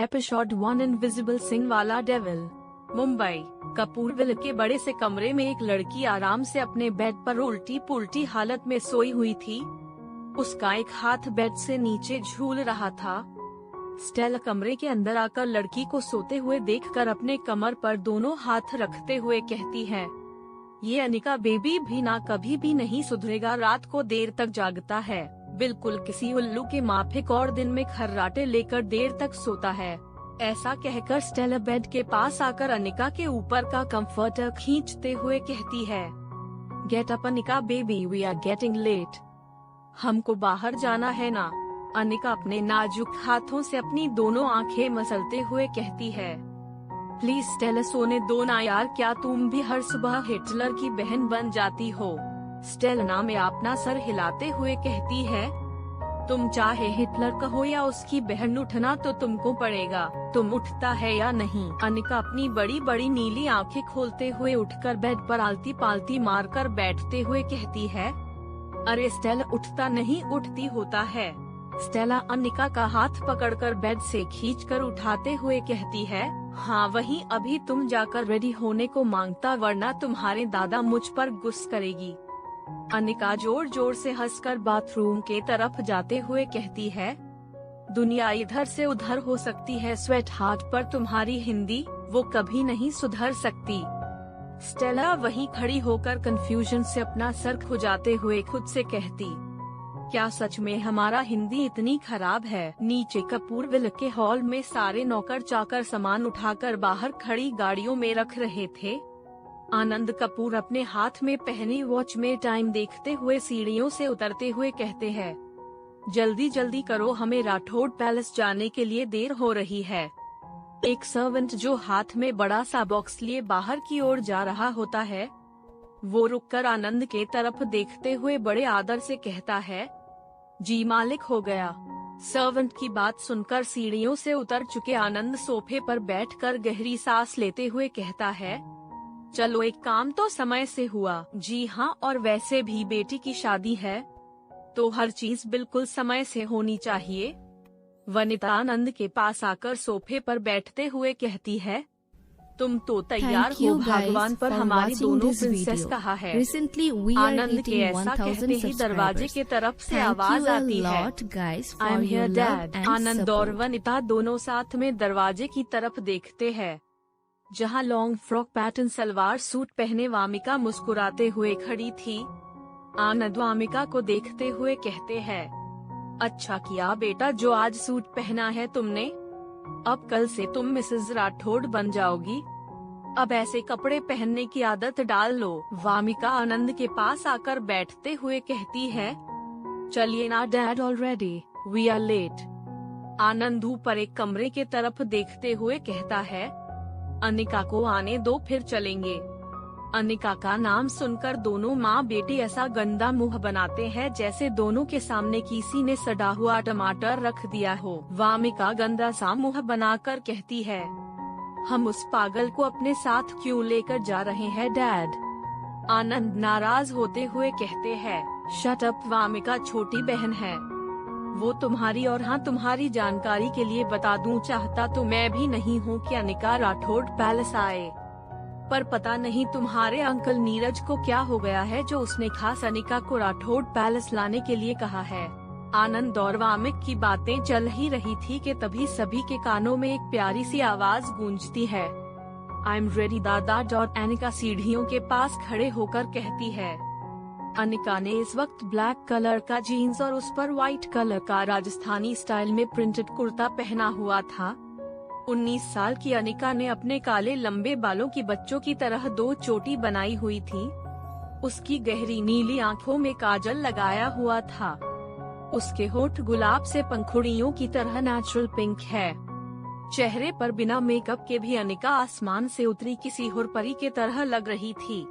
Episode 1 invisible Singh वाला devil. Mumbai कपूरविल के बड़े से कमरे में एक लड़की आराम से अपने बेड पर उल्टी पुल्टी हालत में सोई हुई थी। उसका एक हाथ बेड से नीचे झूल रहा था। स्टेला कमरे के अंदर आकर लड़की को सोते हुए देखकर अपने कमर पर दोनों हाथ रखते हुए कहती है, ये अनिका बेबी भी ना कभी भी नहीं सुधरेगा, रात को देर तक जागता है, बिल्कुल किसी उल्लू के माफिक, और दिन में खर्राटे लेकर देर तक सोता है। ऐसा कहकर स्टेला बेड के पास आकर अनिका के ऊपर का कंफर्टर खींचते हुए कहती है, get up Anika baby, we are getting late, हमको बाहर जाना है ना। अनिका अपने नाजुक हाथों से अपनी दोनों आंखें मसलते हुए कहती है, प्लीज स्टेला सोने दो ना यार, क्या तुम भी हर सुबह हिटलर की बहन बन जाती हो। स्टेला में अपना सर हिलाते हुए कहती है, तुम चाहे हिटलर कहो या उसकी बहन, उठना तो तुमको पड़ेगा, तुम उठता है या नहीं। अनिका अपनी बड़ी बड़ी नीली आंखें खोलते हुए उठकर बेड पर आलती पालती मारकर बैठते हुए कहती है, अरे स्टेला उठता नहीं, उठती होता है। स्टेला अनिका का हाथ पकड़कर बेड से खींचकर उठाते हुए कहती है, हाँ वही, अभी तुम जाकर रेडी होने को मांगता, वरना तुम्हारे दादा मुझ पर गुस्सा करेगी। अनिका जोर जोर से हंसकर बाथरूम के तरफ जाते हुए कहती है, दुनिया इधर से उधर हो सकती है स्वेट हार्ट, पर तुम्हारी हिंदी वो कभी नहीं सुधर सकती। स्टेला वहीं खड़ी होकर कंफ्यूजन से अपना सर खुजाते हुए खुद से कहती, क्या सच में हमारा हिंदी इतनी खराब है। नीचे कपूरविल के हॉल में सारे नौकर चाकर सामान उठाकर बाहर खड़ी गाड़ियों में रख रहे थे। आनंद कपूर अपने हाथ में पहनी वॉच में टाइम देखते हुए सीढ़ियों से उतरते हुए कहते हैं, जल्दी जल्दी करो, हमें राठौड़ पैलेस जाने के लिए देर हो रही है। एक सर्वेंट जो हाथ में बड़ा सा बॉक्स लिए बाहर की ओर जा रहा होता है, वो रुककर आनंद के तरफ देखते हुए बड़े आदर से कहता है, जी मालिक, हो गया। सर्वेंट की बात सुनकर सीढ़ियों से उतर चुके आनंद सोफे पर बैठकर गहरी सांस लेते हुए कहता है, चलो एक काम तो समय से हुआ। जी हाँ, और वैसे भी बेटी की शादी है तो हर चीज बिल्कुल समय से होनी चाहिए। वनिता आनंद के पास आकर सोफे पर बैठते हुए कहती है, तुम तो तैयार हो, भगवान पर हमारी दोनों प्रिंसेस कहा है। आनंद के ऐसा कहते ही दरवाजे के तरफ से आवाज आती है, आई एम हियर डैड। आनंद और वनिता दोनों साथ में दरवाजे की तरफ देखते हैं, जहां long frock pattern salwar suit पहने वामिका मुस्कुराते हुए खड़ी थी। आनंद वामिका को देखते हुए कहते हैं, अच्छा किया बेटा जो आज सूट पहना है तुमने, अब कल से तुम मिसेज राठौड़ बन जाओगी, अब ऐसे कपड़े पहनने की आदत डाल लो। वामिका आनंद के पास आकर बैठते हुए कहती है, चलिए ना dad, already we are late. Anand ऊपर एक कमरे के तरफ देखते हुए कहता है, अनिका को आने दो, फिर चलेंगे। अनिका का नाम सुनकर दोनों माँ बेटी ऐसा गंदा मुंह बनाते हैं जैसे दोनों के सामने किसी ने सड़ा हुआ टमाटर रख दिया हो। वामिका गंदा सा मुंह बनाकर कहती है, हम उस पागल को अपने साथ क्यों लेकर जा रहे हैं डैड। आनंद नाराज होते हुए कहते हैं, शट अप वामिका, छोटी बहन है वो तुम्हारी, और हाँ तुम्हारी जानकारी के लिए बता दूं, चाहता तो मैं भी नहीं हूँ कि अनिका राठौड़ पैलेस आए, पर पता नहीं तुम्हारे अंकल नीरज को क्या हो गया है जो उसने खास अनिका को राठौड़ पैलेस लाने के लिए कहा है। आनंद और वामिक की बातें चल ही रही थी कि तभी सभी के कानों में एक प्यारी सी आवाज गूंजती है, आई एम रेडी दादा। अनिका सीढ़ियों के पास खड़े होकर कहती है। अनिका ने इस वक्त ब्लैक कलर का जीन्स और उस पर व्हाइट कलर का राजस्थानी स्टाइल में प्रिंटेड कुर्ता पहना हुआ था। 19 साल की अनिका ने अपने काले लंबे बालों की बच्चों की तरह 2 चोटी बनाई हुई थी। उसकी गहरी नीली आंखों में काजल लगाया हुआ था। उसके होठ गुलाब से पंखुड़ियों की तरह नेचुरल पिंक है। चेहरे पर बिना मेकअप के भी अनिका आसमान से उतरी किसी हुरपरी के तरह लग रही थी।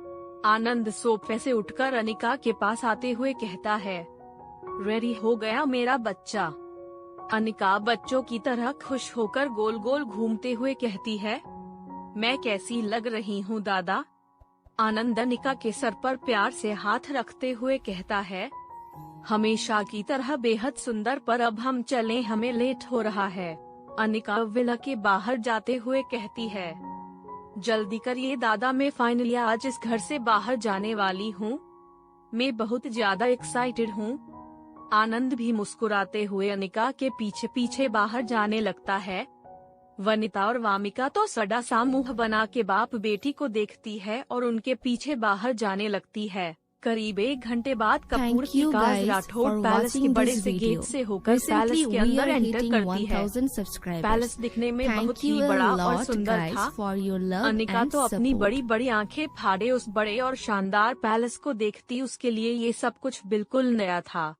आनंद सोफे से उठकर अनिका के पास आते हुए कहता है, रेडी हो गया मेरा बच्चा। अनिका बच्चों की तरह खुश होकर गोल गोल घूमते हुए कहती है, मैं कैसी लग रही हूँ दादा। आनंद अनिका के सर पर प्यार से हाथ रखते हुए कहता है, हमेशा की तरह बेहद सुंदर, पर अब हम चलें, हमें लेट हो रहा है। अनिका विला के बाहर जाते हुए कहती है, जल्दी करिए दादा, मैं फाइनली आज इस घर से बाहर जाने वाली हूँ। मैं बहुत ज्यादा एक्साइटेड हूँ। आनंद भी मुस्कुराते हुए अनिका के पीछे पीछे बाहर जाने लगता है। वनिता और वामिका तो सड़ा सा मुंह बना के बाप बेटी को देखती है और उनके पीछे बाहर जाने लगती है। करीब 1 घंटे बाद कपूर की कार राठौड़ पैलेस के बड़े से गेट से होकर पैलेस के अंदर एंटर करती है। पैलेस दिखने में बहुत ही बड़ा और सुंदर था। अनिका तो अपनी बड़ी बड़ी आंखें फाड़े उस बड़े और शानदार पैलेस को देखती। उसके लिए ये सब कुछ बिल्कुल नया था।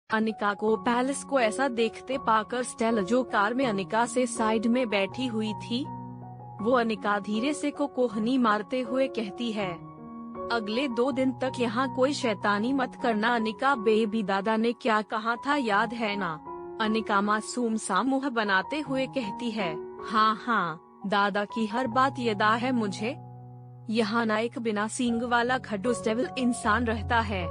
अनिका को पैलेस को ऐसा देखते पाकर स्टेला, जो कार में अनिका से साइड में बैठी हुई थी, वो अनिका धीरे से कोहनी मारते हुए कहती है, अगले 2 दिन तक यहाँ कोई शैतानी मत करना। अनिका बेबी, दादा ने क्या कहा था याद है ना? अनिका मासूम सा मुंह बनाते हुए कहती है, हाँ हाँ दादा की हर बात याद है मुझे। यहाँ ना एक बिना सींग वाला खडूस डेविल इंसान रहता है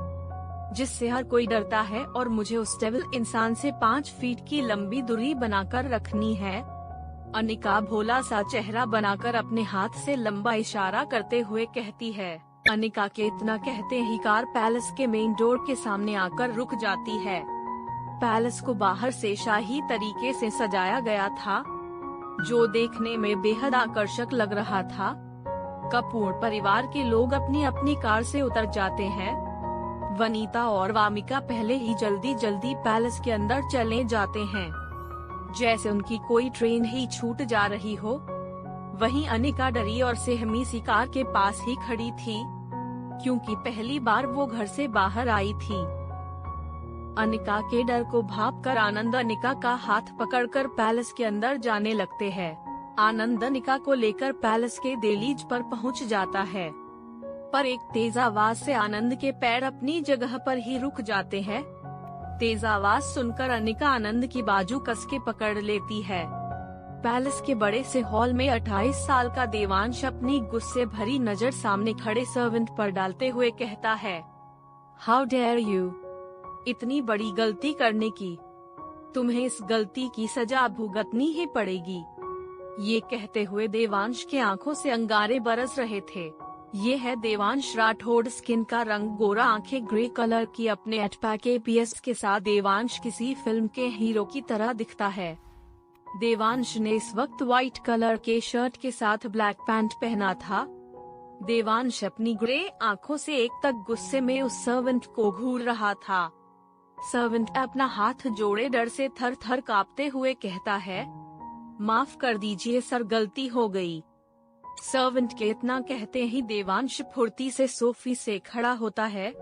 जिससे हर कोई डरता है, और मुझे उस डेविल इंसान से 5 फीट की लंबी दूरी बनाकर रखनी है। अनिका भोला सा चेहरा बनाकर अपने हाथ से लंबा इशारा करते हुए कहती है। अनिका के इतना कहते ही कार पैलेस के मेन डोर के सामने आकर रुक जाती है। पैलेस को बाहर से शाही तरीके से सजाया गया था, जो देखने में बेहद आकर्षक लग रहा था। कपूर परिवार के लोग अपनी अपनी कार से उतर जाते हैं। वनीता और वामिका पहले ही जल्दी जल्दी पैलेस के अंदर चले जाते हैं, जैसे उनकी कोई ट्रेन ही छूट जा रही हो। वहीं अनिका डरी और सहमी सी कार के पास ही खड़ी थी, क्योंकि पहली बार वो घर से बाहर आई थी। अनिका के डर को भांपकर आनंद अनिका का हाथ पकड़कर पैलेस के अंदर जाने लगते हैं। आनंद अनिका को लेकर पैलेस के दहलीज पर पहुंच जाता है, पर एक तेज आवाज से आनंद के पैर अपनी जगह पर ही रुक जाते हैं। तेज आवाज सुनकर अनिका आनंद की बाजू कस के पकड़ लेती है। पैलेस के बड़े से हॉल में 28 साल का देवांश अपनी गुस्से भरी नजर सामने खड़े सर्वेंट पर डालते हुए कहता है, हाउ डेयर यू, इतनी बड़ी गलती करने की, तुम्हें इस गलती की सजा भुगतनी ही पड़ेगी। ये कहते हुए देवांश के आंखों से अंगारे बरस रहे थे। ये है देवांश राठौड़, स्किन का रंग गोरा, आंखें ग्रे कलर की। अपने एटपैक APS के साथ देवांश किसी फिल्म के हीरो की तरह दिखता है। देवांश ने इस वक्त व्हाइट कलर के शर्ट के साथ ब्लैक पैंट पहना था। देवांश अपनी ग्रे आंखों से एक तक गुस्से में उस सर्वेंट को घूर रहा था। सर्वेंट अपना हाथ जोड़े डर से थर थर कांपते हुए कहता है, माफ कर दीजिए सर, गलती हो गई। सर्वेंट के इतना कहते ही देवांश फुर्ती से सोफी से खड़ा होता है।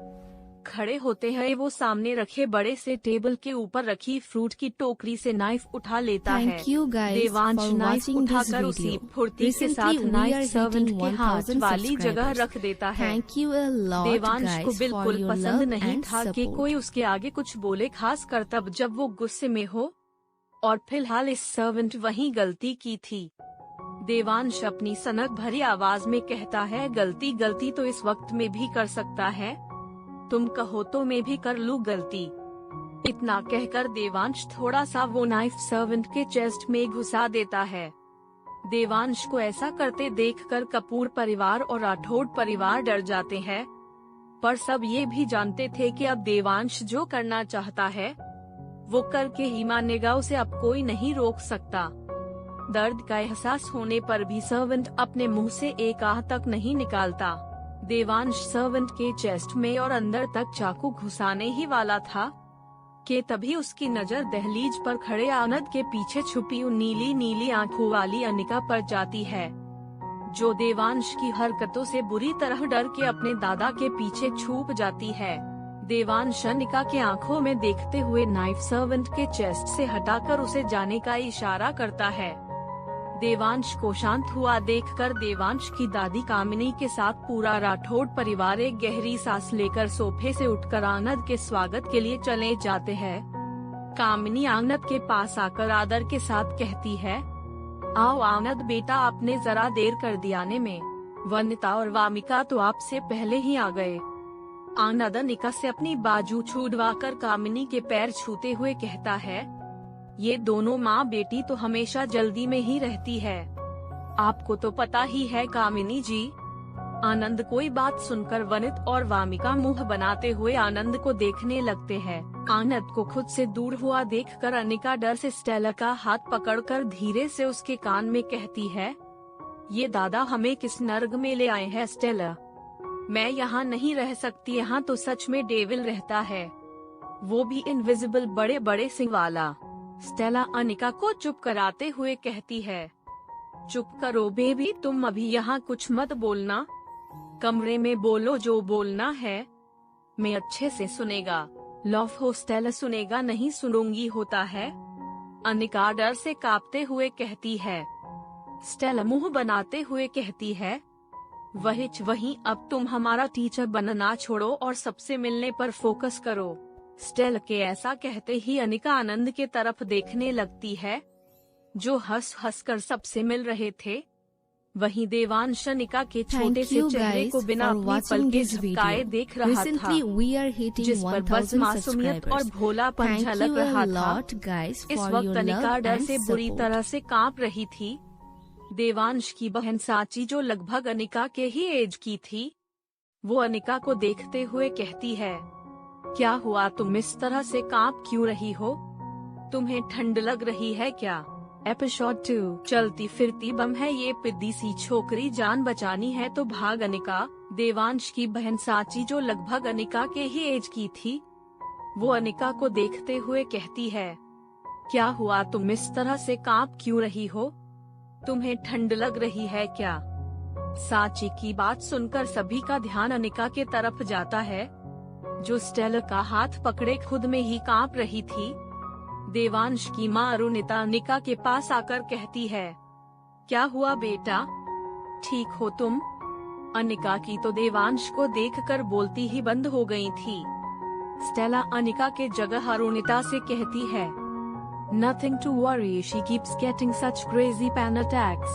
खड़े होते हैं वो सामने रखे बड़े से टेबल के ऊपर रखी फ्रूट की टोकरी से नाइफ उठा लेता है। देवांश नाइफ उठाकर उसी फुर्ती के साथ नाइफ सर्वेंट के हाथ वाली जगह रख देता है। देवांश को बिल्कुल पसंद नहीं था कि कोई उसके आगे कुछ बोले, खास कर तब जब वो गुस्से में हो, और फिलहाल इस सर्वेंट वही गलती की थी। देवांश अपनी सनक भरी आवाज में कहता है, गलती तो इस वक्त में भी कर सकता है, तुम कहो तो मैं भी कर लूं गलती। इतना कहकर देवांश थोड़ा सा वो नाइफ सर्वेंट के चेस्ट में घुसा देता है। देवांश को ऐसा करते देखकर कपूर परिवार और राठौड़ परिवार डर जाते हैं, पर सब ये भी जानते थे कि अब देवांश जो करना चाहता है वो करके ही मानेगा, उसे अब कोई नहीं रोक सकता। दर्द का एहसास होने पर भी सर्वेंट अपने मुंह से एक आह तक नहीं निकालता। देवांश सर्वेंट के चेस्ट में और अंदर तक चाकू घुसाने ही वाला था कि तभी उसकी नजर दहलीज पर खड़े आनंद के पीछे छुपी नीली नीली आंखों वाली अनिका पर जाती है, जो देवांश की हरकतों से बुरी तरह डर के अपने दादा के पीछे छुप जाती है। देवांश अनिका के आंखों में देखते हुए नाइफ सर्वेंट के चेस्ट से हटाकर उसे जाने का इशारा करता है। देवांश को शांत हुआ देखकर देवांश की दादी कामिनी के साथ पूरा राठौड़ परिवार एक गहरी सांस लेकर सोफे से उठकर आनंद के स्वागत के लिए चले जाते हैं। कामिनी आनंद के पास आकर आदर के साथ कहती है, आओ आनंद बेटा, आपने जरा देर कर दिया आने में। वनिता और वामिका तो आपसे पहले ही आ गए। आनंद अनिका से अपनी बाजू छुड़वाकर कामिनी के पैर छूते हुए कहता है, ये दोनों माँ बेटी तो हमेशा जल्दी में ही रहती है, आपको तो पता ही है कामिनी जी। आनंद कोई बात सुनकर वनित और वामिका मुंह बनाते हुए आनंद को देखने लगते हैं। आनंद को खुद से दूर हुआ देखकर अनिका डर से स्टेला का हाथ पकड़कर धीरे से उसके कान में कहती है, ये दादा हमें किस नर्क में ले आए हैं स्टेला, मैं यहाँ नहीं रह सकती, यहाँ तो सच में डेविल रहता है, वो भी इनविजिबल बड़े बड़े सिंह वाला। स्टेला अनिका को चुप कराते हुए कहती है, चुप करो बेबी, तुम अभी यहाँ कुछ मत बोलना, कमरे में बोलो जो बोलना है, मैं अच्छे से सुनेगा। लव हो स्टेला, सुनेगा नहीं सुनूंगी होता है, अनिका डर से कांपते हुए कहती है। स्टेला मुंह बनाते हुए कहती है, वही अब तुम हमारा टीचर बनना छोड़ो और सबसे मिलने पर फोकस करो। स्टेला के ऐसा कहते ही अनिका आनंद के तरफ देखने लगती है, जो हंस हंस कर सबसे मिल रहे थे। वहीं देवांश अनिका के छोटे से चेहरे को बिना अपनी पलकें झपकाए देख रहा था, जिस पर बस मासूमियत और भोलापन झलक रहा था। इस वक्त अनिका डर से बुरी तरह से कांप रही थी। देवांश की बहन साची, जो लगभग अनिका के ही एज की थी, वो अनिका को देखते हुए कहती है, क्या हुआ, तुम इस तरह से कांप क्यों रही हो, तुम्हें ठंड लग रही है क्या? एपिसोड 2। चलती फिरती बम है ये पिद्दी सी छोकरी, जान बचानी है तो भाग। अनिका, देवांश की बहन साची, जो लगभग अनिका के ही एज की थी, वो अनिका को देखते हुए कहती है, क्या हुआ, तुम इस तरह से कांप क्यों रही हो, तुम्हें ठंड लग रही है क्या? साची की बात सुनकर सभी का ध्यान अनिका के तरफ जाता है, जो स्टेला का हाथ पकड़े खुद में ही कांप रही थी। देवांश की माँ अरुणिता अनिका के पास आकर कहती है, क्या हुआ बेटा, ठीक हो तुम? अनिका की तो देवांश को देखकर बोलती ही बंद हो गई थी। स्टेला अनिका के जगह अरुणिता से कहती है, Nothing to worry, she keeps getting such crazy panic attacks.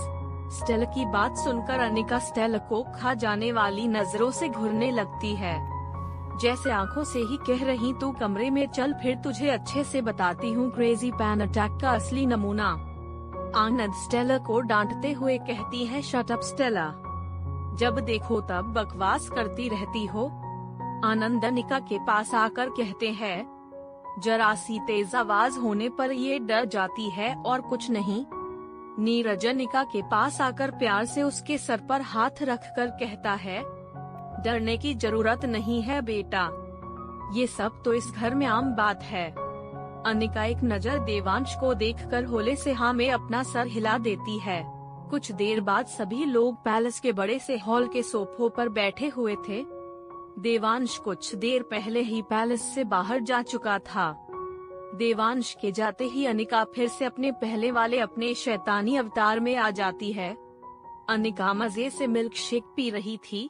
Stella की बात सुनकर अनिका स्टेला को खा जाने वाली नजरों से घूरने लगती है, जैसे आंखों से ही कह रही, तू कमरे में चल, फिर तुझे अच्छे से बताती हूँ क्रेजी पैनिक अटैक का असली नमूना। आनंद स्टेला को डांटते हुए कहती है, शट अप स्टेला, जब देखो तब बकवास करती रहती हो। आनंद अनिका के पास आकर कहते हैं, जरा सी तेज आवाज होने पर ये डर जाती है और कुछ नहीं। नीरज अनिका के पास आकर प्यार से उसके सर पर हाथ रखकर कहता है, डरने की जरूरत नहीं है बेटा, ये सब तो इस घर में आम बात है। अनिका एक नजर देवांश को देखकर होले से हाँ में अपना सर हिला देती है। कुछ देर बाद सभी लोग पैलेस के बड़े से हॉल के सोफों पर बैठे हुए थे। देवांश कुछ देर पहले ही पैलेस से बाहर जा चुका था। देवांश के जाते ही अनिका फिर से अपने पहले वाले अपने शैतानी अवतार में आ जाती है। अनिका मजे से मिल्क शेक पी रही थी।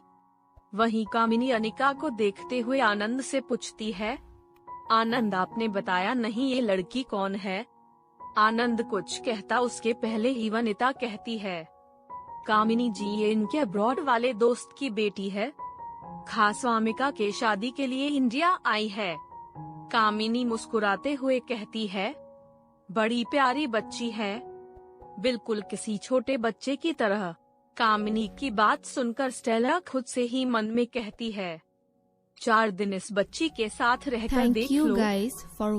वहीं कामिनी अनिका को देखते हुए आनंद से पूछती है, आनंद आपने बताया नहीं ये लड़की कौन है? आनंद कुछ कहता उसके पहले ही वनिता कहती है, कामिनी जी ये इनके अब्रॉड वाले दोस्त की बेटी है, खास वामिका के शादी के लिए इंडिया आई है। कामिनी मुस्कुराते हुए कहती है, बड़ी प्यारी बच्ची है, बिल्कुल किसी छोटे बच्चे की तरह। कामिनी की बात सुनकर स्टेला खुद से ही मन में कहती है, 4 दिन इस बच्ची के साथ रहकर देख लो,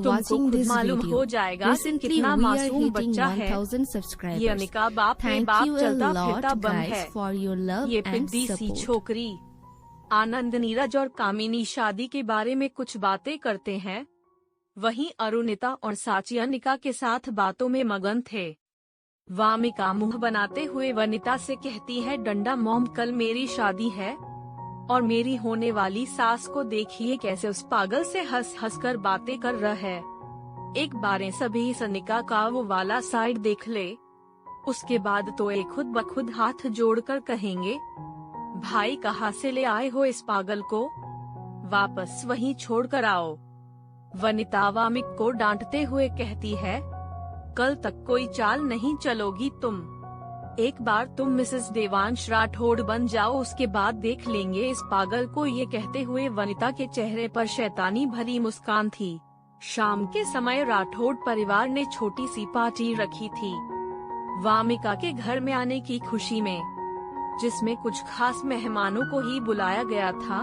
तुमको खुद मालूम हो जाएगा कि कितना मासूम बच्चा है। ये अनिका बाप रे बाप चलता फिरता बम है, ये पिद्दी सी छोकरी। आनंद, नीरज और कामिनी शादी के बारे में कुछ बातें करते हैं। वहीं अरुणिता और साची अनिका के साथ बातों में मगन थे। वामिका मुंह बनाते हुए वनिता से कहती है, डंडा मॉम कल मेरी शादी है और मेरी होने वाली सास को देखिए कैसे उस पागल से हंस हंस कर बातें कर रहा है। एक बार सभी इस अनिका का वो वाला साइड देख ले, उसके बाद तो एक खुद ब खुद हाथ जोड़कर कहेंगे, भाई कहाँ से ले आए हो इस पागल को, वापस वहीं छोड़ कर आओ। वनिता वामिक को डांटते हुए कहती है, कल तक कोई चाल नहीं चलोगी तुम, एक बार तुम मिसेस देवांश राठौड़ बन जाओ, उसके बाद देख लेंगे इस पागल को। ये कहते हुए वनिता के चेहरे पर शैतानी भरी मुस्कान थी। शाम के समय राठौड़ परिवार ने छोटी सी पार्टी रखी थी वामिका के घर में आने की खुशी में, जिसमें कुछ खास मेहमानों को ही बुलाया गया था।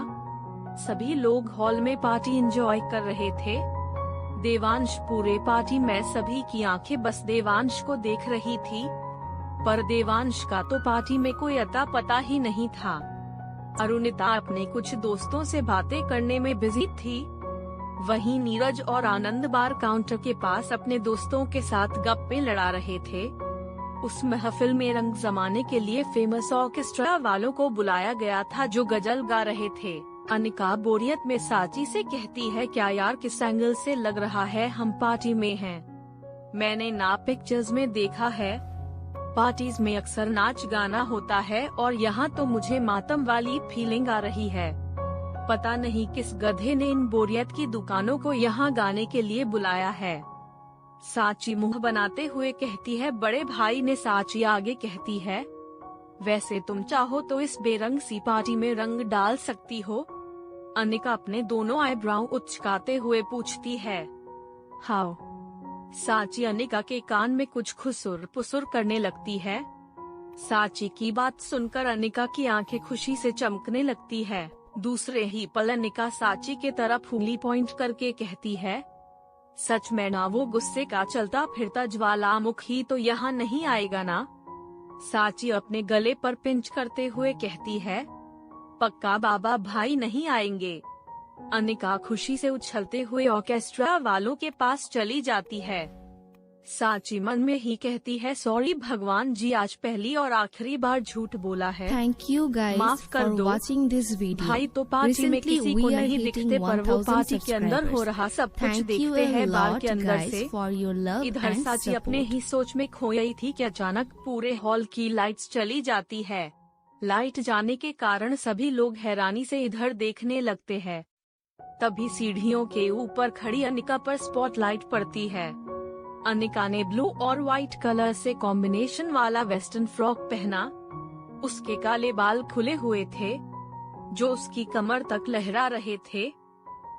सभी लोग हॉल में पार्टी एंजॉय कर रहे थे। देवांश पूरे पार्टी में सभी की आंखें बस देवांश को देख रही थी, पर देवांश का तो पार्टी में कोई अता पता ही नहीं था। अरुणिता अपने कुछ दोस्तों से बातें करने में बिजी थी। वहीं नीरज और आनंद बार काउंटर के पास अपने दोस्तों के साथ गप्पे लड़ा रहे थे। उस महफिल में रंग जमाने के लिए फेमस ऑर्केस्ट्रा वालों को बुलाया गया था जो गजल गा रहे थे। अनिका बोरियत में साची से कहती है, क्या यार किस एंगल से लग रहा है हम पार्टी में हैं। मैंने ना पिक्चर्स में देखा है, पार्टीज में अक्सर नाच गाना होता है और यहाँ तो मुझे मातम वाली फीलिंग आ रही है। पता नहीं किस गधे ने इन बोरियत की दुकानों को यहाँ गाने के लिए बुलाया है। साची मुंह बनाते हुए कहती है। बड़े भाई ने साची आगे कहती है, वैसे तुम चाहो तो इस बेरंग सी पार्टी में रंग डाल सकती हो। अनिका अपने दोनों आईब्राउ उचकाते हुए पूछती है, हाउ। साची अनिका के कान में कुछ खुसुर पुसुर करने लगती है। साची की बात सुनकर अनिका की आंखें खुशी से चमकने लगती है। दूसरे ही पल अनिका साची के तरफ उंगली पॉइंट करके कहती है, सच में ना वो गुस्से का चलता फिरता ज्वालामुखी तो यहाँ नहीं आएगा ना। साची अपने गले पर पिंच करते हुए कहती है, पक्का बाबा भाई नहीं आएंगे। अनिका खुशी से उछलते हुए ऑर्केस्ट्रा वालों के पास चली जाती है। साची मन में ही कहती है, सॉरी भगवान जी, आज पहली और आखिरी बार झूठ बोला है। थैंक यू गाइस माफ कर दो। Watching this video. भाई तो पार्टी में किसी को नहीं दिखते, पर वो पार्टी के अंदर हो रहा सब कुछ देखते हैं बार के अंदर से। इधर साची अपने ही सोच में खोई थी कि अचानक पूरे हॉल की लाइट्स चली जाती है। लाइट जाने के कारण सभी लोग हैरानी से इधर देखने लगते हैं। तभी सीढ़ियों के ऊपर खड़ी अनिका पर स्पॉटलाइट पड़ती है। अनिका ने ब्लू और व्हाइट कलर से कॉम्बिनेशन वाला वेस्टर्न फ्रॉक पहना। उसके काले बाल खुले हुए थे जो उसकी कमर तक लहरा रहे थे।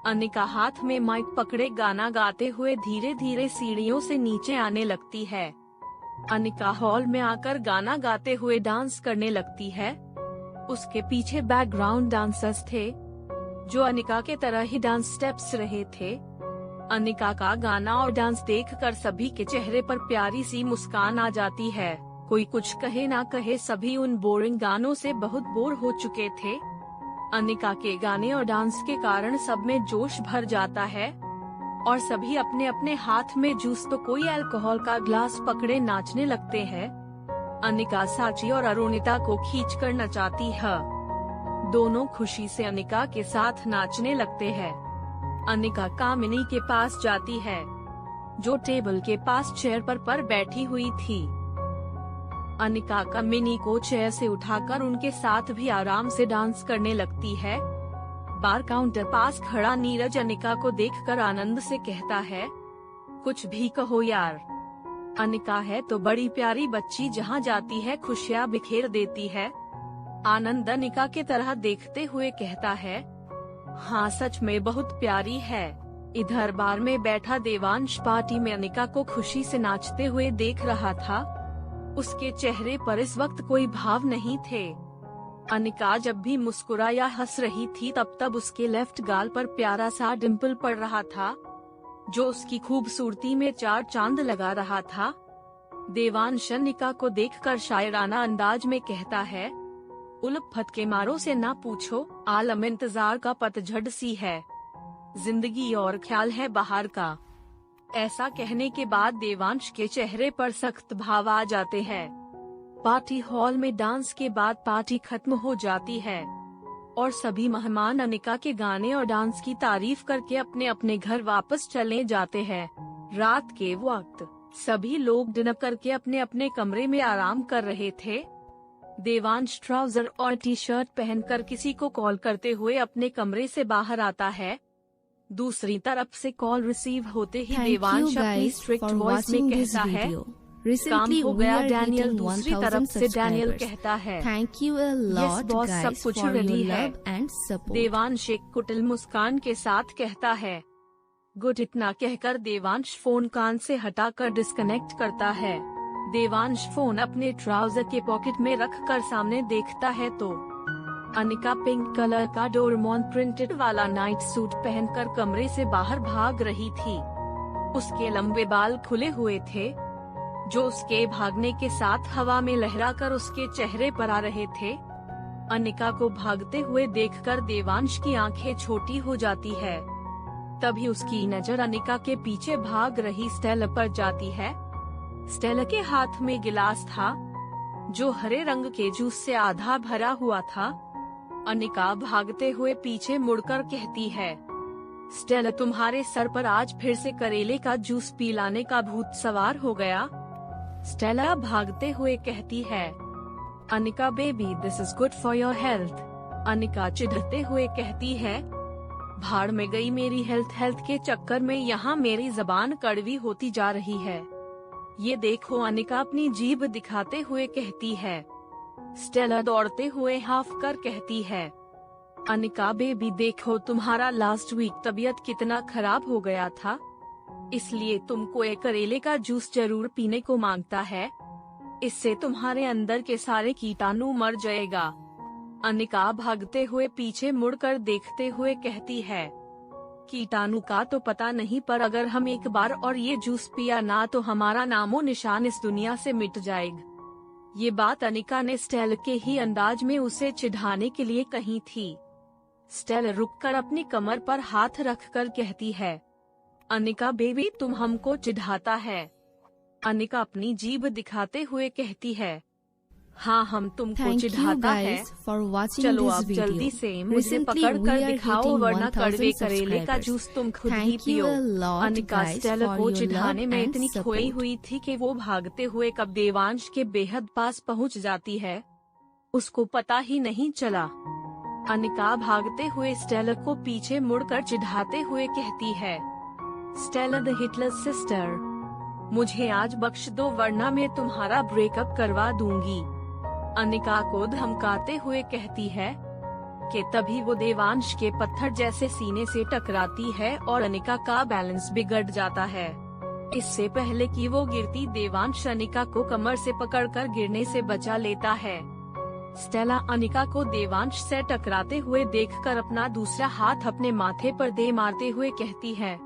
अनिका हाथ में माइक पकड़े गाना गाते हुए धीरे धीरे सीढ़ियों से नीचे आने लगती है। अनिका हॉल में आकर गाना गाते हुए डांस करने लगती है। उसके पीछे बैकग्राउंड डांसर्स थे जो अनिका के तरह ही डांस स्टेप्स रहे थे। अनिका का गाना और डांस देखकर सभी के चेहरे पर प्यारी सी मुस्कान आ जाती है। कोई कुछ कहे ना कहे, सभी उन बोरिंग गानों से बहुत बोर हो चुके थे। अनिका के गाने और डांस के कारण सब में जोश भर जाता है और सभी अपने अपने हाथ में जूस तो कोई अल्कोहल का ग्लास पकड़े नाचने लगते हैं। अनिका साची और अरुणिता को खींचकर नचाती है। दोनों खुशी से अनिका के साथ नाचने लगते हैं। अनिका कामिनी के पास जाती है जो टेबल के पास चेयर पर बैठी हुई थी। अनिका कामिनी को चेयर से उठाकर उनके साथ भी आराम से डांस करने लगती है। बार काउंटर पास खड़ा नीरज अनिका को देखकर आनंद से कहता है, कुछ भी कहो यार, अनिका है तो बड़ी प्यारी बच्ची, जहाँ जाती है खुशियाँ बिखेर देती है। आनंद अनिका के तरह देखते हुए कहता है, हाँ सच में बहुत प्यारी है। इधर बार में बैठा देवांश पार्टी में अनिका को खुशी से नाचते हुए देख रहा था। उसके चेहरे पर इस वक्त कोई भाव नहीं थे। अनिका जब भी मुस्कुरा या हंस रही थी तब उसके लेफ्ट गाल पर प्यारा सा डिम्पल पड़ रहा था जो उसकी खूबसूरती में चार चांद लगा रहा था। देवांश अनिका को देखकर शायराना अंदाज में कहता है, उलफत के मारों से ना पूछो, आलम इंतजार का पतझड़ सी है, जिंदगी और ख्याल है बाहर का। ऐसा कहने के बाद देवांश के चेहरे पर सख्त भाव आ जाते हैं। पार्टी हॉल में डांस के बाद पार्टी खत्म हो जाती है और सभी मेहमान अनिका के गाने और डांस की तारीफ करके अपने अपने घर वापस चले जाते हैं। रात के वक्त सभी लोग डिनर करके अपने अपने कमरे में आराम कर रहे थे। देवांश ट्राउजर और टी शर्ट पहनकर किसी को कॉल करते हुए अपने कमरे से बाहर आता है। दूसरी तरफ से कॉल रिसीव होते ही देवांश अपनी स्ट्रिक्ट वॉइस में कहता है, काम हो गया डैनियल। दूसरी तरफ से डैनियल कहता है, thank you a lot boss, सब कुछ रेडी है। And support. देवांश एक कुटिल मुस्कान के साथ कहता है, गुड इतना कहकर देवांश फोन कान से हटाकर डिस्कनेक्ट करता है। देवांश फोन अपने ट्राउजर के पॉकेट में रखकर सामने देखता है तो अनिका पिंक कलर का डोरेमोन प्रिंटेड वाला नाइट सूट पहनकर कमरे से बाहर भाग रही थी। उसके लंबे बाल खुले हुए थे, जो उसके भागने के साथ हवा में लहराकर उसके चेहरे पर आ रहे थे। अनिका को भागते हुए देखकर देवांश की आंखें छोटी हो जाती है। तभी उसकी नजर अनिका के पीछे भाग रही स्टेला पर जाती है। स्टेला के हाथ में गिलास था, जो हरे रंग के जूस से आधा भरा हुआ था। अनिका भागते हुए पीछे मुड़कर कहती है, स्टेला तुम्हारे सर पर आज फिर से करेले का जूस पिलाने का भूत सवार हो गया। स्टेला भागते हुए कहती है, Anika baby this is good for your health. Anika चिढ़ते हुए कहती है, भाड़ में गई मेरी हेल्थ के चक्कर में यहाँ मेरी जबान कड़वी होती जा रही है। ये देखो, अनिका अपनी जीभ दिखाते हुए कहती है। स्टेला दौड़ते हुए हाफ कर कहती है, अनिका बेबी देखो तुम्हारा लास्ट वीक तबीयत कितना खराब हो गया था, इसलिए तुमको एक करेले का जूस जरूर पीने को मांगता है। इससे तुम्हारे अंदर के सारे कीटाणु मर जाएगा। अनिका भागते हुए पीछे मुड़कर देखते हुए कहती है, कीटाणु का तो पता नहीं, पर अगर हम एक बार और ये जूस पिया ना तो हमारा नामो निशान इस दुनिया से मिट जाएगा। ये बात अनिका ने स्टेला के ही अंदाज में उसे चिढ़ाने के लिए कही थी। स्टेला रुककर अपनी कमर पर हाथ रखकर कहती है, अनिका बेबी तुम हमको चिढ़ाता है। अनिका अपनी जीभ दिखाते हुए कहती है, हाँ हम तुमको Thank you चिढ़ाता है। guys for watching चलो this अब video. जल्दी से मुझे Recently पकड़ we कर are दिखाओ, hitting वरना 1000 कड़वे करेले का subscribers. जूस तुम खुद ही Thank you पियो। a lot Anika guys Stella for को your चिढ़ाने love में and इतनी खोई support. हुई थी कि वो भागते हुए कब देवांश के बेहद पास पहुंच जाती है, उसको पता ही नहीं चला। अनिका भागते हुए स्टेला को पीछे मुड़कर चिढ़ाते हुए कहती है, स्टेला द हिटलर सिस्टर, मुझे आज बख्श दो वरना मैं तुम्हारा ब्रेकअप करवा दूंगी। अनिका को धमकाते हुए कहती है कि तभी वो देवांश के पत्थर जैसे सीने से टकराती है और अनिका का बैलेंस बिगड़ जाता है। इससे पहले कि वो गिरती, देवांश अनिका को कमर से पकड़कर गिरने से बचा लेता है। स्टेला अनिका को देवांश से टकराते हुए देखकर अपना दूसरा हाथ अपने माथे पर दे मारते हुए कहती है,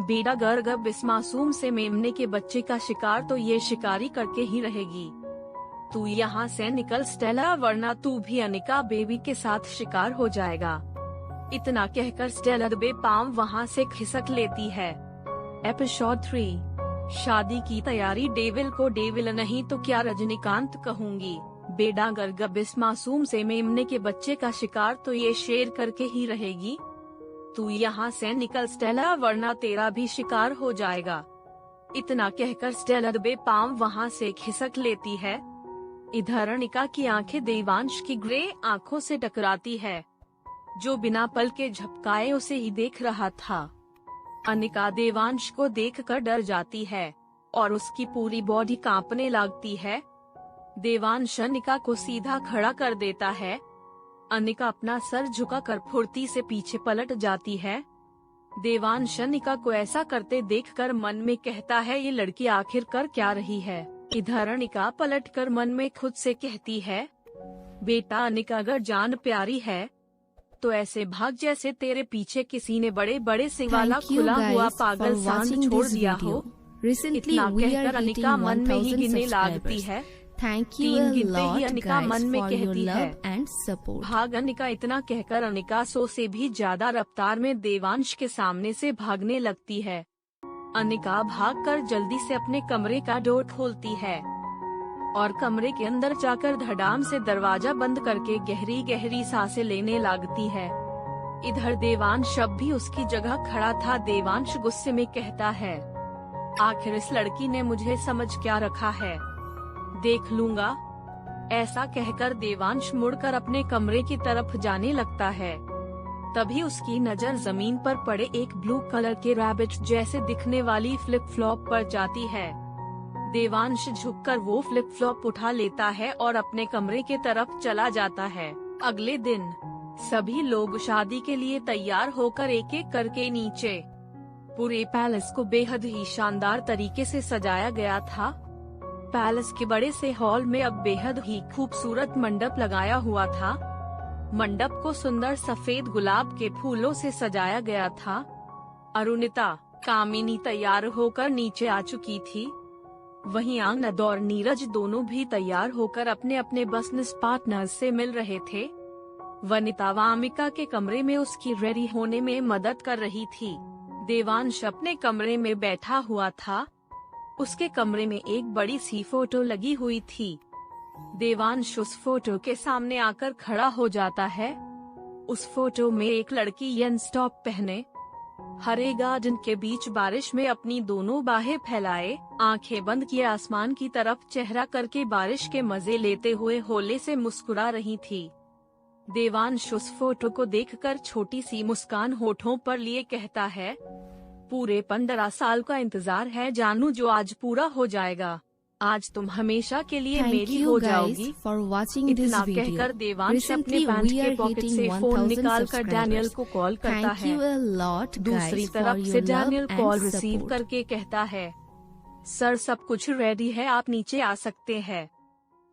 बेटा गर्ग अब इस मासूम से मेमने के बच्चे का शिकार तो ये शिकारी करके ही रहेगी। तू यहाँ से निकल स्टेला, वरना तू भी अनिका बेबी के साथ शिकार हो जाएगा। इतना कहकर स्टेला दबे पांव वहाँ से खिसक लेती है। एपिसोड 3 शादी की तैयारी। डेविल को डेविल नहीं तो क्या रजनीकांत कहूँगी। बेटा गर्ग अब इस मासूम से मेमने के बच्चे का शिकार तो ये शेर करके ही रहेगी। तू यहाँ से निकल स्टेला, वरना तेरा भी शिकार हो जाएगा। इतना कहकर स्टेला दबे पांव वहाँ से खिसक लेती है। इधर अनिका की आंखें देवांश की ग्रे आंखों से टकराती है, जो बिना पल के झपकाए उसे ही देख रहा था। अनिका देवांश को देखकर डर जाती है और उसकी पूरी बॉडी कांपने लगती है। देवांश अनिका को सीधा खड़ा कर देता है। अनिका अपना सर झुकाकर फुर्ती से पीछे पलट जाती है। देवांश अनिका को ऐसा करते देखकर मन में कहता है, ये लड़की आखिर कर क्या रही है। इधर अनिका पलटकर मन में खुद से कहती है, बेटा अनिका अगर जान प्यारी है तो ऐसे भाग जैसे तेरे पीछे किसी ने बड़े बड़े सिंह वाला Thank you खुला हुआ guys पागल for सांड watching छोड़ this दिया video. हो। Recently इतना we are कहकर अनिका hitting मन में ही 1000 गिनने लगती subscribers. है। Thank you 3 a गिनते ही lot अनिका guys मन में for your कहती है, love and support. भाग अनिका। इतना कहकर अनिका 100 से भी ज्यादा रफ्तार में देवांश के सामने से भागने लगती है। अनिका भागकर जल्दी से अपने कमरे का डोर खोलती है और कमरे के अंदर जाकर धड़ाम से दरवाजा बंद करके गहरी गहरी सांसें लेने लगती है। इधर देवांश अब भी उसकी जगह खड़ा था। देवांश गुस्से में कहता है, आखिर इस लड़की ने मुझे समझ क्या रखा है, देख लूंगा। ऐसा कहकर देवांश मुड़कर अपने कमरे की तरफ जाने लगता है। तभी उसकी नजर जमीन पर पड़े एक ब्लू कलर के रैबिट जैसे दिखने वाली फ्लिप फ्लॉप पर जाती है। देवांश झुककर वो फ्लिप फ्लॉप उठा लेता है और अपने कमरे के तरफ चला जाता है। अगले दिन सभी लोग शादी के लिए तैयार होकर एक एक करके नीचे पूरे पैलेस को बेहद ही शानदार तरीके से सजाया गया था। पैलेस के बड़े से हॉल में अब बेहद ही खूबसूरत मंडप लगाया हुआ था। मंडप को सुंदर सफेद गुलाब के फूलों से सजाया गया था। अरुणिता, कामिनी तैयार होकर नीचे आ चुकी थी। वहीं आनंद और नीरज दोनों भी तैयार होकर अपने अपने बिजनेस पार्टनर्स से मिल रहे थे। वनिता वामिका के कमरे में उसकी रेडी होने में मदद कर रही थी। देवांश अपने कमरे में बैठा हुआ था। उसके कमरे में एक बड़ी सी फोटो लगी हुई थी। देवांश उस फोटो के सामने आकर खड़ा हो जाता है। उस फोटो में एक लड़की यंस टॉप पहने हरे गार्डन के बीच बारिश में अपनी दोनों बाहें फैलाए, आंखें बंद किए आसमान की तरफ चेहरा करके बारिश के मजे लेते हुए होले से मुस्कुरा रही थी। देवांश उस फोटो को देखकर छोटी सी मुस्कान होठों पर लिए कहता है, पूरे 15 साल का इंतजार है जानू, जो आज पूरा हो जाएगा। आज तुम हमेशा के लिए Thank मेरी you हो guys जाओगी। for watching this इतना video. कहकर देवांश अपने Recently पैंट we के are पॉकेट hitting से फोन 1000 निकाल कर डैनियल subscribers. को कॉल करता Thank है। you a lot दूसरी guys for तरफ से your love Daniel call and receive support. करके कहता है, सर सब कुछ रेडी है, आप नीचे आ सकते हैं।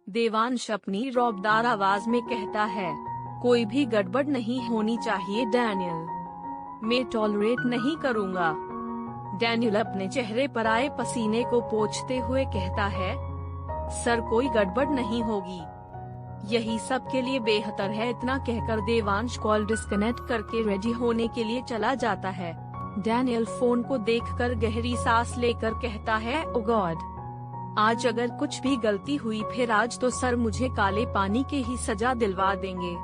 देवांश अपनी रौबदार आवाज में कहता है, कोई भी गड़बड़ नहीं होनी चाहिए डैनियल, मैं टॉलरेट नहीं करूँगा। डैनियल अपने चेहरे पर आए पसीने को पोंछते हुए कहता है, सर कोई गड़बड़ नहीं होगी, यही सब के लिए बेहतर है। इतना कहकर देवांश कॉल डिस्कनेक्ट करके रेडी होने के लिए चला जाता है। डैनियल फोन को देखकर गहरी सांस लेकर कहता है, ओ गॉड, आज अगर कुछ भी गलती हुई फिर आज तो सर मुझे काले पानी के ही सजा दिलवा देंगे।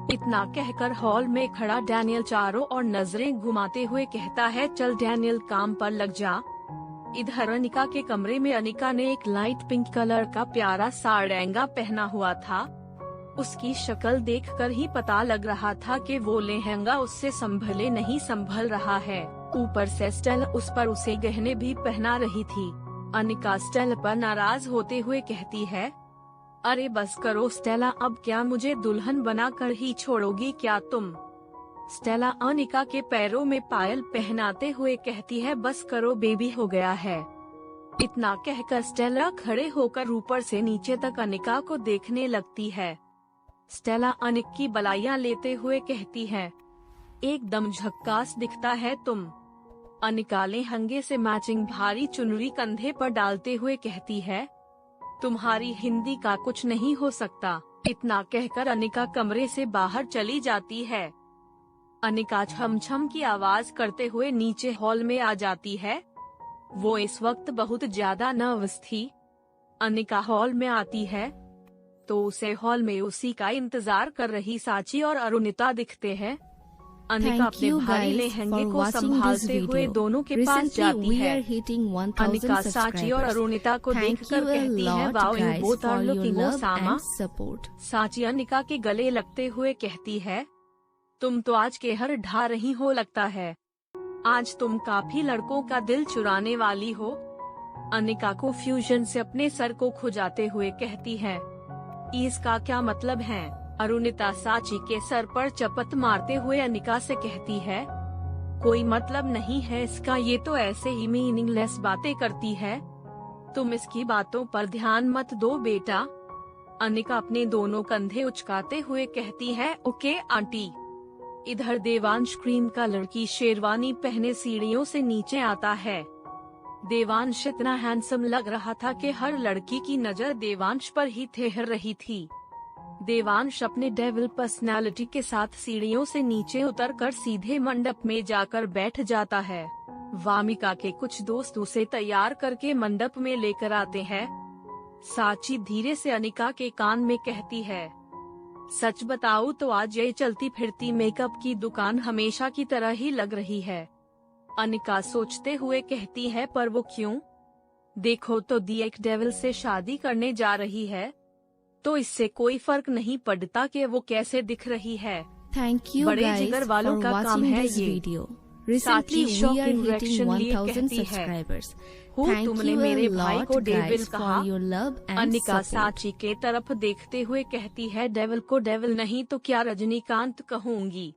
इतना कहकर हॉल में खड़ा डैनियल चारों ओर नजरें घुमाते हुए कहता है, चल डैनियल काम पर लग जा। इधर अनिका के कमरे में अनिका ने एक लाइट पिंक कलर का प्यारा सा लहंगा पहना हुआ था। उसकी शक्ल देखकर ही पता लग रहा था कि वो लहंगा उससे संभले नहीं संभल रहा है। ऊपर से स्टेला उस पर उसे गहने भी पहना रही थी। अनिका स्टेला पर नाराज होते हुए कहती है, अरे बस करो स्टेला, अब क्या मुझे दुल्हन बनाकर ही छोड़ोगी क्या तुम? स्टेला अनिका के पैरों में पायल पहनाते हुए कहती है, बस करो बेबी, हो गया है। इतना कहकर स्टेला खड़े होकर ऊपर से नीचे तक अनिका को देखने लगती है। स्टेला अनिक की बलाइयां लेते हुए कहती है, एकदम झक्कास दिखता है तुम। अनिका लहंगे से मैचिंग भारी चुनरी कंधे पर डालते हुए कहती है, तुम्हारी हिंदी का कुछ नहीं हो सकता। इतना कहकर अनिका कमरे से बाहर चली जाती है। अनिका छम छम की आवाज करते हुए नीचे हॉल में आ जाती है। वो इस वक्त बहुत ज्यादा नर्वस थी। अनिका हॉल में आती है तो उसे हॉल में उसी का इंतजार कर रही साची और अरुणिता दिखते हैं। अनिका Thank अपने you भारी guys लहंगे for को watching this संभालते हुए video. दोनों के पास Recently जाती we है। are hitting 1000 अनिका साची और subscribers. अरुणिता को Thank देखकर you a कहती है, lot wow you guys both are for your looking love ओसामा। and support. साची अनिका के गले लगते हुए कहती है, तुम तो आज कहर ढा रही हो लगता है, आज तुम काफी लड़कों का दिल चुराने वाली हो। अनिका को फ्यूजन से अपने सर को खुजाते हुए कहती है, इसका क्या मतलब है? अरुणिता साची के सर पर चपत मारते हुए अनिका से कहती है, कोई मतलब नहीं है इसका, ये तो ऐसे ही मीनिंगलेस बातें करती है, तुम इसकी बातों पर ध्यान मत दो बेटा। अनिका अपने दोनों कंधे उचकाते हुए कहती है, ओके आंटी। इधर देवांश क्रीम कलर की शेरवानी पहने सीढ़ियों से नीचे आता है। देवांश इतना हैंडसम लग रहा था कि हर लड़की की नजर देवांश पर ही ठहर रही थी। देवांश अपने डेविल पर्सनालिटी के साथ सीढ़ियों से नीचे उतरकर सीधे मंडप में जाकर बैठ जाता है। वामिका के कुछ दोस्त उसे तैयार करके मंडप में लेकर आते हैं। साची धीरे से अनिका के कान में कहती है, सच बताऊं तो आज ये चलती फिरती मेकअप की दुकान हमेशा की तरह ही लग रही है। अनिका सोचते हुए कहती है, पर वो क्यों? देखो तो दी एक डेविल से शादी करने जा रही है तो इससे कोई फर्क नहीं पड़ता कि वो कैसे दिख रही है। Thank you बड़े guys जिगर for वालों का काम watching है this ये। video. साची Recently we shocking are hitting reaction लिए 1000 कहती है, subscribers. हो Thank तुमने you a मेरे भाई lot को डेविल guys कहा। for your love and Anika support. साची के तरफ देखते हुए कहती है, डेविल को डेविल नहीं तो क्या रजनीकांत कहूंगी।